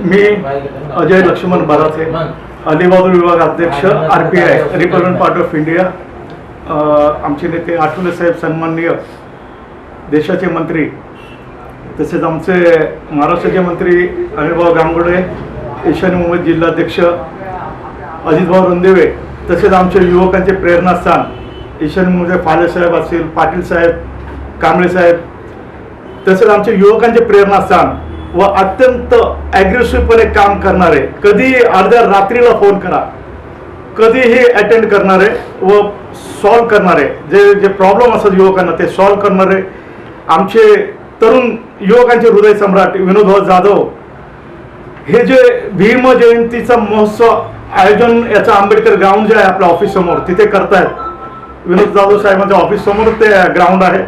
मी अजय लक्ष्मण बराचे, अलिबाग विभाग अध्यक्ष RPI Republican party of India. आमचे नेते आठवले साहेब, सन्माननीय देशाचे मंत्री, तसेच आमचे महाराष्ट्राचे मंत्री अनिलभाऊ गांगुर्डे, ईशान्य मुंबई जिल्हाध्यक्ष अजितभाऊ रणदिवे, तसेच आमचे युवकांचे प्रेरणास्थान ईशान्य मुंबई फाले साहेब असतील, पाटील साहेब, कांबळे साहेब, तसेच आमचे युवकांचे प्रेरणास्थान व अत्यंत ॲग्रेसिव्हपणे काम करणारे, कधी अर्ध्या रात्रीला फोन करा, कधीही अटेंड करणारे व सॉल्व करणारे, जे प्रॉब्लेम असतात युवकांना ते सॉल्व करणारे आमचे तरुण युवकांचे हृदय सम्राट विनोदभाऊ जाधव, हे जे भीम जयंतीचा महोत्सव आयोजन याचा आंबेडकर ग्राउंड जे आहे आपल्या ऑफिस समोर तिथे करतायत। विनोद जाधव साहेबांच्या ऑफिस समोर ते ग्राउंड आहे।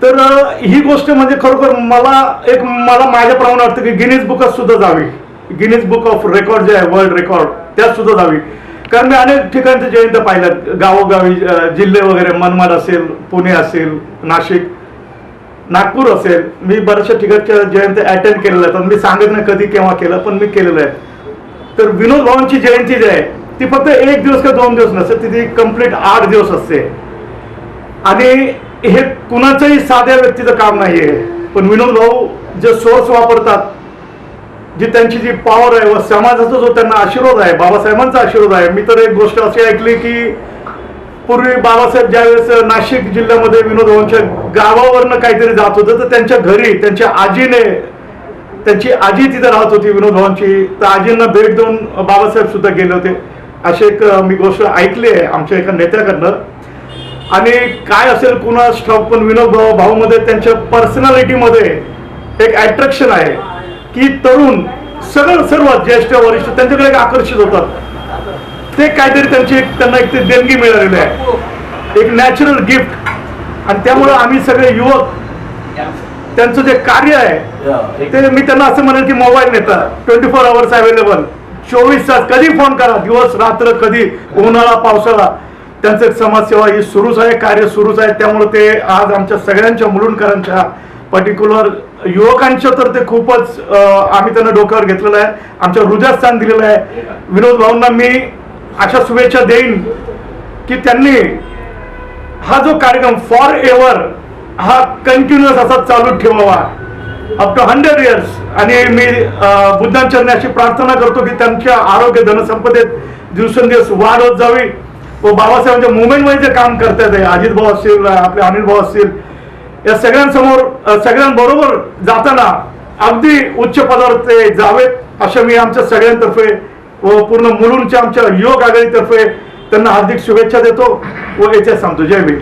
तर ही गोष्ट म्हणजे खरोखर मला माझ्याप्रमाणे वाटतं की गिनीज बुकात सुद्धा जावी, गिनीज बुक ऑफ रेकॉर्ड जे आहे वर्ल्ड रेकॉर्ड त्यात सुद्धा जावी। कारण मी अनेक ठिकाणचे जयंती पाहिल्यात, गावोगावी जिल्हे वगैरे, मनमाड असेल, पुणे असेल, नाशिक, नागपूर असेल, मी बऱ्याचशा ठिकाणच्या जयंती अटेंड केलेल्या आहेत। मी सांगत नाही कधी केव्हा केलं, पण मी केलेलं आहे। तर विनोद भाऊंची जयंती जी आहे ती फक्त 1 दिवस किंवा 2 दिवस नसते, ती कंप्लीट 8 दिवस असते। आणि हे कुणाचंही साध्या व्यक्तीचं काम नाहीये, पण विनोद भाऊ जे सोर्स वापरतात, जी त्यांची जी पॉवर आहे व समाजाचा जो त्यांना आशीर्वाद आहे, बाबासाहेबांचा आशीर्वाद आहे। मी तर एक गोष्ट अशी ऐकली की पूर्वी बाबासाहेब ज्यावेळेस नाशिक जिल्ह्यामध्ये विनोद भाऊंच्या गावावरनं काहीतरी जात होतं, तर त्यांच्या घरी त्यांची आजी तिथे राहत होती विनोद भाऊंची, तर आजींना भेट देऊन बाबासाहेब सुद्धा गेले होते, अशी एक मी गोष्ट ऐकली आहे आमच्या एका नेत्याकडनं। आणि काय असेल कुणास ठाऊक, पण विनोद भाऊ मध्ये त्यांच्या पर्सनॅलिटीमध्ये एक अट्रॅक्शन आहे की तरुण सर्व ज्येष्ठ वरिष्ठ त्यांच्याकडे एक आकर्षित होतात। ते काहीतरी त्यांना एक देणगी मिळालेली आहे, एक नॅचरल गिफ्ट। आणि त्यामुळे आम्ही सगळे युवक त्यांचं जे कार्य आहे ते मी त्यांना असं म्हणेन की मोबाईल नेता 24 आवर्स अवेलेबल, 24 तास, कधी फोन करा, दिवस रात्र, कधी उन्हाळा पावसाळा, त्यांचं समाजसेवा ही सुरूच आहे, कार्य सुरूच आहे। त्यामुळे ते आज आमच्या सगळ्यांच्या मुलुंडकरांच्या, पर्टिक्युलर युवकांच्या तर ते खूपच आम्ही त्यांना डोक्यावर घेतलेलं आहे, आमच्या हृदयात स्थान दिलेलं आहे। विनोद भाऊंना मी अशा शुभेच्छा देईन की त्यांनी हा जो कार्यक्रम फॉर एव्हर हा कंटिन्युअस असा चालू ठेवावा अप टू 100 इयर्स। आणि मी बुद्धांचरणी अशी प्रार्थना करतो की त्यांच्या आरोग्य धनसंपदेत दिवसेंदिवस वाढ होत जावी व बाबासाहेबांच्या मुवमेंटमध्ये जे काम करतात, अजित भाऊ असतील, आपले अनिल भाऊ असतील, या सगळ्यांबरोबर जाताना अगदी उच्च पदावर ते जावेत अशा मी आमच्या सगळ्यांतर्फे व पूर्ण मुलुंडच्या आमच्या युवक आघाडीतर्फे त्यांना हार्दिक शुभेच्छा देतो व याच्या सांगतो। जय भीम।